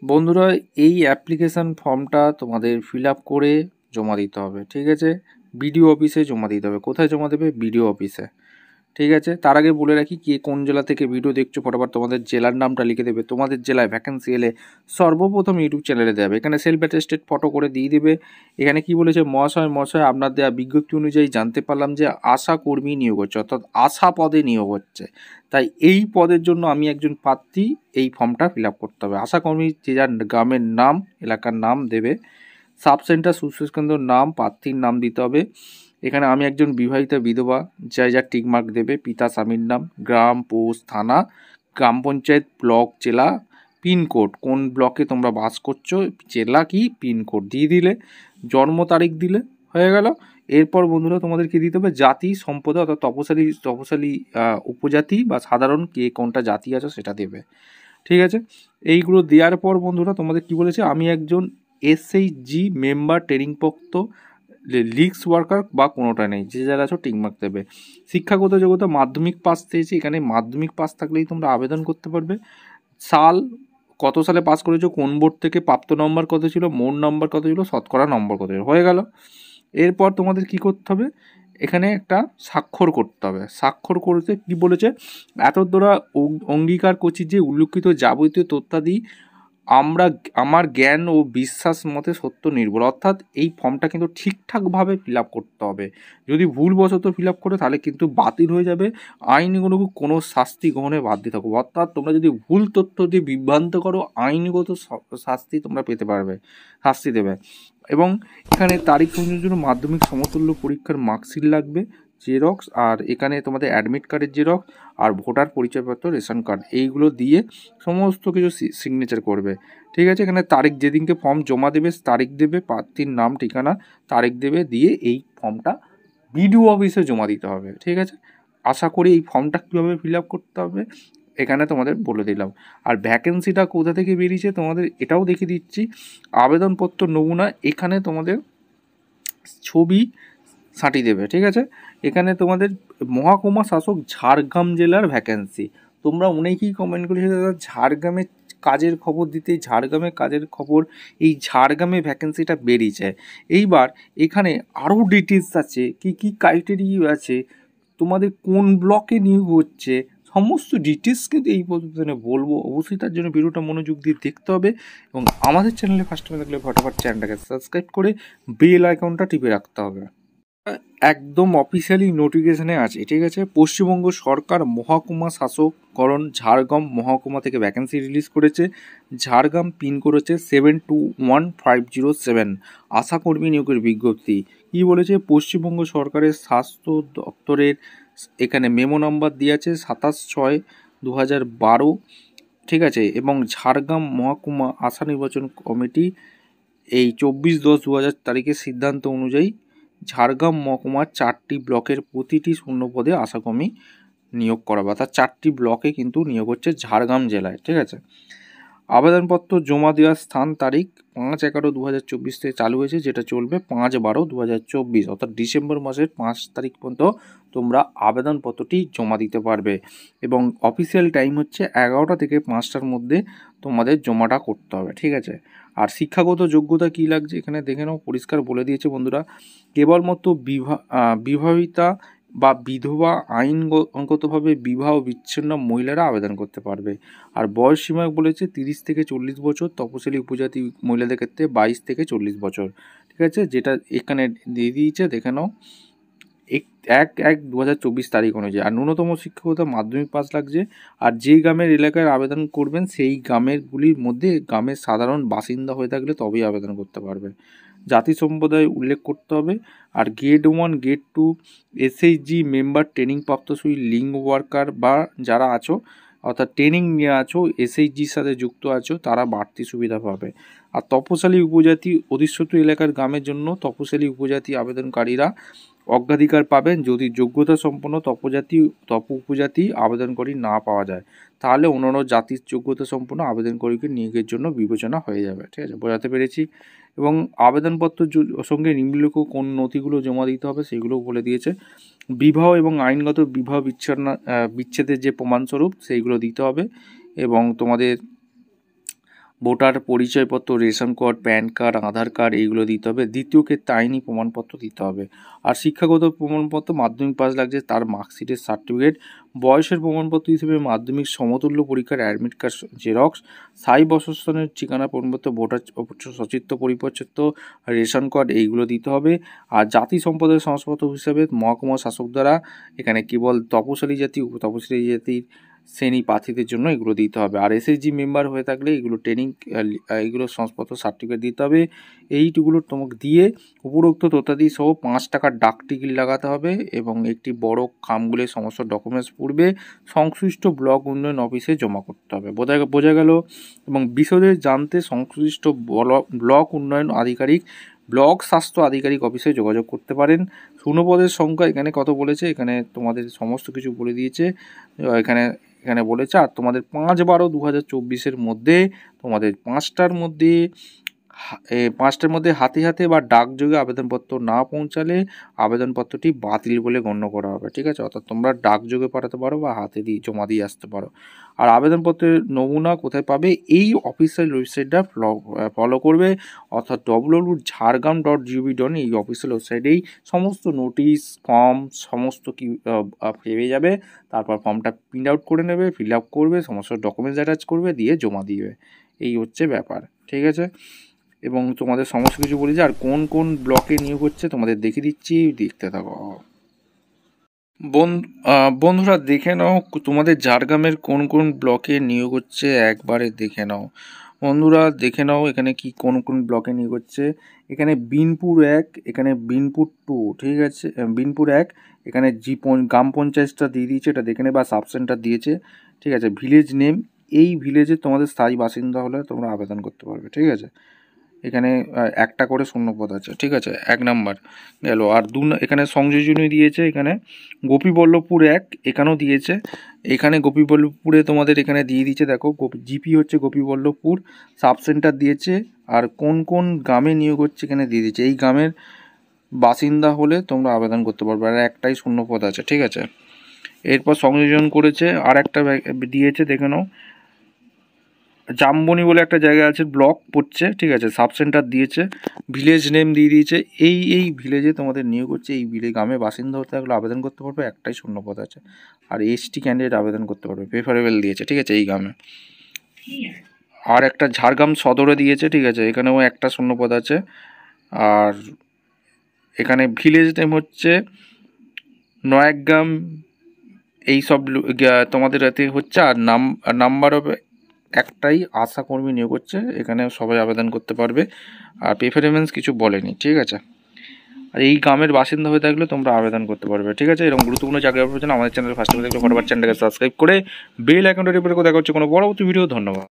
বন্ধুরা, এই অ্যাপ্লিকেশান ফর্মটা তোমাদের ফিল আপ করে জমা দিতে হবে। ঠিক আছে, বিডিও অফিসে জমা দিতে হবে। কোথায় জমা দেবে? বিডিও অফিসে। ঠিক আছে, তার আগে বলে রাখি, কে কোন জেলা থেকে ভিডিও দেখছো ফটাফট তোমাদের জেলার নামটা লিখে দেবে। তোমাদের জেলায় ভ্যাকেন্সি এলে সর্বপ্রথম ইউটিউব চ্যানেলে দেবে। এখানে সেলফ অ্যাটেস্টেড ফটো করে দিয়ে দেবে। এখানে কি বলেছে? মহাশয় আপনার দেওয়া বিজ্ঞপ্তি অনুযায়ী জানতে পারলাম যে আশা কর্মী নিয়োগ হচ্ছে, অর্থাৎ আশা পদে নিয়োগ হচ্ছে। তাই এই পদের জন্য আমি একজন প্রার্থী, এই ফর্মটা ফিল আপ করতে হবে। আশা কর্মী যে যার গ্রামের নাম, এলাকার নাম দেবে, সাব সেন্টার সুস্বাস্থ্য কেন্দ্রের নাম, প্রার্থীর নাম দিতে হবে। এখানে আমি একজন বিবাহিতা বিধবা, যার টিকমার্ক দেবে, পিতা স্বামীর নাম, গ্রাম, পোস্ট, থানা, গ্রাম পঞ্চায়েত, ব্লক, জেলা, পিনকোড, কোন ব্লকে তোমরা বাস করছো, জেলা কি, পিনকোড দিয়ে দিলে, জন্ম তারিখ দিলে, হয়ে গেল। এরপর বন্ধুরা তোমাদেরকে দিতে হবে জাতি, সম্প্রদায়, অর্থাৎ তপশালী উপজাতি বা সাধারণ, কে কোনটা জাতি আছে সেটা দেবে। ঠিক আছে, এইগুলো দেওয়ার পর বন্ধুরা তোমাদের কি বলেছে? আমি একজন এসএইচজি মেম্বার, ট্রেনিংপ্রাপ্ত, লিক্স ওয়ার্কার বা কোনোটা নেই, যে যারা আছো টিকমার্ক দেবে। শিক্ষাগত যোগ্যতা মাধ্যমিক পাস চেয়েছে, এখানে মাধ্যমিক পাস থাকলেই তোমরা আবেদন করতে পারবে। সাল, কত সালে পাস করেছো, কোন বোর্ড থেকে, প্রাপ্ত নম্বর কত ছিল, মোট নম্বর কত ছিল, শতকরা নম্বর কত ছিল, হয়ে গেল। এরপর তোমাদের কি করতে হবে? এখানে একটা স্বাক্ষর করতে হবে। স্বাক্ষর করতে কি বলেছে? এত দ্বারা অঙ্গীকার করছি যে উল্লিখিত যাবতীয় তথ্যাদি আমার জ্ঞান ও বিশ্বাস মতে সত্য নির্ভর। অর্থাৎ এই ফর্মটা কিন্তু ঠিকঠাকভাবে ফিল আপ করতে হবে। যদি ভুলবশত ফিল আপ করে তাহলে কিন্তু বাতিল হয়ে যাবে, আইনগত কোনো শাস্তি গ্রহণে বাধ্য থাকবে। অর্থাৎ তোমরা যদি ভুল তথ্য দিয়ে বিভ্রান্ত করো, আইনগত শাস্তি তোমরা পেতে পারবে, শাস্তি দেবে। এবং এখানে তারিখ অনুযায়ী জন্য মাধ্যমিক সমতুল্য পরীক্ষার মার্কশিট লাগবে, জেরক্স, আর এখানে তোমাদের অ্যাডমিট কার্ডের জেরক্স, আর ভোটার পরিচয়পত্র, রেশন কার্ড, এইগুলো দিয়ে সমস্ত কিছু সিগনেচার করবে। ঠিক আছে, এখানে তারিখ, যেদিনকে ফর্ম জমা দেবে তারিখ দেবে, প্রার্থীর নাম, ঠিকানা, তারিখ দেবে, দিয়ে এই ফর্মটা বিডিও অফিসে জমা দিতে হবে। ঠিক আছে, আশা করি এই ফর্মটা কীভাবে ফিল আপ করতে হবে এখানে তোমাদের বলে দিলাম। আর ভ্যাকেন্সিটা কোথা থেকে বেরিয়েছে তোমাদের এটাও দেখিয়ে দিচ্ছি। আবেদনপত্র নমুনা, এখানে তোমাদের ছবি সাঁটি দেবে। ঠিক আছে, এখানে তোমাদের মহকুমা শাসক ঝাড়গ্রাম জেলার ভ্যাকেন্সি। তোমরা অনেকেই কমেন্ট করেছো দাদা ঝাড়গ্রামে কাজের খবর দিতে, ঝাড়গ্রামে কাজের খবর, এই ঝাড়গ্রামে ভ্যাকেন্সিটা বেরিয়েছে। এইবার এখানে আরও ডিটেলস আছে, কি কি ক্রাইটেরিয়া আছে, তোমাদের কোন ব্লকে নিয়োগ হচ্ছে, সমস্ত ডিটেলস কিন্তু এই পদ্ধতিতে বলবো। অবশ্যই তার জন্য ভিডিওটা মনোযোগ দিয়ে দেখতে হবে, এবং আমাদের চ্যানেলে ফার্স্ট টাইম থাকলে ফটাফট চ্যানেলটাকে সাবস্ক্রাইব করে বেল আইকনটা টিপে রাখতে হবে। একদম অফিসিয়ালি নোটিফিকেশানে আছে। ঠিক আছে, পশ্চিমবঙ্গ সরকার মহকুমা শাসককরণ ঝাড়গ্রাম মহকুমা থেকে ভ্যাকেন্সি রিলিজ করেছে। ঝাড়গ্রাম পিন করেছে 721507। আশাকর্মী নিয়োগের বিজ্ঞপ্তি কী বলেছে? পশ্চিমবঙ্গ সরকারের স্বাস্থ্য দপ্তরের এখানে মেমো নাম্বার দিয়েছে 27/6/2012। ঠিক আছে, এবং ঝাড়গ্রাম মহকুমা আশা নির্বাচন কমিটি এই 24/10/2000 তারিখের সিদ্ধান্ত অনুযায়ী ঝাড়গ্রাম মহকুমার 4টি ব্লকের প্রতিটি শূন্যপদে আশাকর্মী নিয়োগ করাবে। অর্থাৎ 4টি ব্লকে কিন্তু নিয়োগ হচ্ছে ঝাড়গ্রাম জেলায়। ঠিক আছে, আবেদনপত্র জমা দেওয়ার স্থান তারিখ 5/11/2024 থেকে চালু হয়েছে, যেটা চলবে 5/12/2024, অর্থাৎ ডিসেম্বর মাসের 5 তারিখ পর্যন্ত তোমরা আবেদনপত্রটি জমা দিতে পারবে। এবং অফিসিয়াল টাইম হচ্ছে 11টা থেকে 5টার মধ্যে তোমাদের জমাটা করতে হবে। ঠিক আছে, আর শিক্ষাগত যোগ্যতা কী লাগছে এখানে দেখে নাও, পরিষ্কার বলে দিয়েছে বন্ধুরা। কেবলমাত্র বিবাহিতা বা বিধবা, আইনগতভাবে বিবাহ বিচ্ছিন্ন মহিলারা আবেদন করতে পারবে। আর বয়স সীমা বলেছে 30 থেকে 40 বছর, তপশিলি উপজাতি মহিলাদের ক্ষেত্রে 22 থেকে 40 বছর। ঠিক আছে, যেটা এখানে দিয়ে দিয়েছে দেখে নাও 1/1/2024 তারিখ অনুযায়ী। আর ন্যূনতম শিক্ষকতা মাধ্যমিক পাস লাগছে। আর যেই গ্রামের এলাকায় আবেদন করবেন সেই গ্রামেরগুলির মধ্যে গ্রামের সাধারণ বাসিন্দা হয়ে থাকলে তবেই আবেদন করতে পারবে। জাতি সম্প্রদায় উল্লেখ করতে হবে। আর grade 1 grade 2 SHG member, training প্রাপ্তসই লিঙ্ক ওয়ার্কার বা যারা আছো, অর্থাৎ ট্রেনিং নিয়ে আছো, এসএইচজির সাথে যুক্ত আছো, তারা বাড়তি সুবিধা পাবে। আর তপশালী উপজাতি অধিষ্ঠিত এলাকার গ্রামের জন্য তপশালী উপজাতি আবেদনকারীরা অগ্রাধিকার পাবেন। যদি যোগ্যতা সম্পন্ন উপজাতি আবেদনকারী না পাওয়া যায়, তাহলে অন্যান্য জাতির যোগ্যতা সম্পন্ন আবেদনকারীকে নিয়োগের জন্য বিবেচনা হয়ে যাবে। ঠিক আছে, বোঝাতে পেরেছি। এবং আবেদনপত্র সঙ্গে নিম্নলিখিত কোন নথিগুলো জমা দিতে হবে সেগুলোও বলে দিয়েছে। বিবাহ এবং আইনগত বিবাহ বিচ্ছেদের যে প্রমাণস্বরূপ সেইগুলো দিতে হবে। এবং তোমাদের ভোটার পরিচয়পত্র, রেশন কার্ড, প্যান কার্ড, আধার কার্ড এইগুলো দিতে হবে। দ্বিতীয় ক্ষেত্রে আইনি প্রমাণপত্র দিতে হবে। আর শিক্ষাগত প্রমাণপত্র, মাধ্যমিক পাস লাগছে, তার মার্কশিটের সার্টিফিকেট, বয়সের প্রমাণপত্র হিসেবে মাধ্যমিক সমতুল্য পরীক্ষার অ্যাডমিট কার্ড জেরক্স, স্থায়ী বাসস্থানের ঠিকানা প্রমাণপত্র, ভোটার সচিত্র পরিচয়পত্র, রেশন কার্ড এইগুলো দিতে হবে। আর জাতি সম্প্রদায়ের শংসাপত্র হিসাবে মহকুমা শাসক দ্বারা এখানে কেবল তপশিলি জাতি, উপতপশিলি জাতির শ্রেণী প্রার্থীদের জন্য এগুলো দিতে হবে। আর এসএসজি মেম্বার হয়ে থাকলে এগুলো ট্রেনিং এইগুলো শংসাপত্র সার্টিফিকেট দিতে হবে। এইটুকুলো তোমাকে দিয়ে উপরোক্ত তথ্যাদি সহ 5 টাকার ডাক টিকিট লাগাতে হবে এবং একটি বড় খামগুলির সমস্ত ডকুমেন্টস পূর্বে সংশ্লিষ্ট ব্লক উন্নয়ন অফিসে জমা করতে হবে। বোঝা গেল। এবং বিশদে জানতে সংশ্লিষ্ট ব্লক উন্নয়ন আধিকারিক, ব্লক স্বাস্থ্য আধিকারিক অফিসে যোগাযোগ করতে পারেন। শূন্যপদের সংখ্যা এখানে কত বলেছে, এখানে তোমাদের সমস্ত কিছু বলে দিয়েছে। এখানে বলেছে। আর তোমাদের 5/12/2024 মধ্যে তোমাদের 5টার মধ্যে হাতে হাতে বা ডাকযোগে আবেদনপত্র না পৌঁছালে আবেদনপত্রটি বাতিল বলে গণ্য করা হবে। ঠিক আছে, অর্থাৎ তোমরা ডাকযোগে পাঠাতে পারো বা হাতে দিয়ে জমা দিয়ে আসতে পারো। আর আবেদনপত্রের নমুনা কোথায় পাবে, এই অফিসিয়াল ওয়েবসাইটটা ফলো করবে, অর্থাৎ www.jhargram.gov.in এই অফিসিয়াল ওয়েবসাইটেই সমস্ত নোটিশ, ফর্ম সমস্ত কি পেয়ে যাবে। তারপর ফর্মটা প্রিন্ট আউট করে নেবে, ফিল আপ করবে, সমস্ত ডকুমেন্টস অ্যাটাচ করবে, দিয়ে জমা দিবে। এই হচ্ছে ব্যাপার। ঠিক আছে, এবং তোমাদের সমস্ত কিছু বলেছি। আর কোন কোন ব্লকে নিয়োগ হচ্ছে তোমাদের দেখিয়ে দিচ্ছি, দেখতে থাকো। বন্ধুরা দেখে নাও তোমাদের ঝাড়গ্রামের কোন কোন ব্লকে নিয়োগ হচ্ছে, একবারে দেখে নাও বন্ধুরা, দেখে নাও এখানে কি কোন কোন ব্লকে নিয়োগ হচ্ছে। এখানে বিনপুর 1, এখানে বিনপুর 2, ঠিক আছে, বিনপুর 1, এখানে গ্রাম পঞ্চায়েতটা দিয়ে দিয়েছে, এটা দেখে নেবে, বা সাব সেন্টার দিয়েছে। ঠিক আছে, ভিলেজ নেম, এই ভিলেজে তোমাদের স্থায়ী বাসিন্দা হলে তোমরা আবেদন করতে পারবে। ঠিক আছে, এখানে একটা করে শূন্যপদ আছে। ঠিক আছে, 1 নাম্বার গেল। আর এখানে সংযোজনী দিয়েছে, এখানে গোপীবল্লভপুর 1 এখানেও দিয়েছে। এখানে গোপীবল্লভপুরে তোমাদের এখানে দিয়ে দিয়েছে, দেখো জিপি হচ্ছে গোপীবল্লভপুর, সাব সেন্টার দিয়েছে। আর কোন কোন গ্রামে নিয়োগ হচ্ছে এখানে দিয়ে দিয়েছে। এই গ্রামের বাসিন্দা হলে তোমরা আবেদন করতে পারবে, আর একটাই শূন্যপদ আছে। ঠিক আছে, এরপর সংযোজন করেছে আর একটা দিয়েছে, দেখে নাও, জামবনি বলে একটা জায়গা আছে, ব্লক পড়ছে। ঠিক আছে, সাব সেন্টার দিয়েছে, ভিলেজ নেম দিয়ে দিয়েছে। এই ভিলেজে তোমাদের নিয়োগ হচ্ছে, এই গ্রামে বাসিন্দা হতে থাকলে আবেদন করতে পারবে, একটাই শূন্যপদ আছে। আর এসটি ক্যান্ডিডেট আবেদন করতে পারবে, প্রেফারেবল দিয়েছে। ঠিক আছে, এই গ্রামে। আর একটা ঝাড়গ্রাম সদরে দিয়েছে। ঠিক আছে, এখানেও একটা শূন্যপদ আছে। আর এখানে ভিলেজ নেম হচ্ছে নয়াগ্রাম, এই সব তোমাদের এতে হচ্ছে। আর নাম্বার অফ একটাই আশাকর্মী নিয়োগ হচ্ছে, এখানে সবাই আবেদন করতে পারবে। আর প্রেফারেন্স কিছু বলেনি। ঠিক আছে, আর এই গ্রামের বাসিন্দা হয়ে থাকলে তোমরা আবেদন করতে পারবে। ঠিক আছে, এরকম গুরুত্বপূর্ণ চাকরি পাওয়ার জন্য আমাদের চ্যানেল ফার্স্ট দেখলে ফটোবার চ্যানেলকে সাবস্ক্রাইব করে বেল আইকনটা টিপে দেখা হচ্ছে কোনো পরবর্তী ভিডিও। ধন্যবাদ।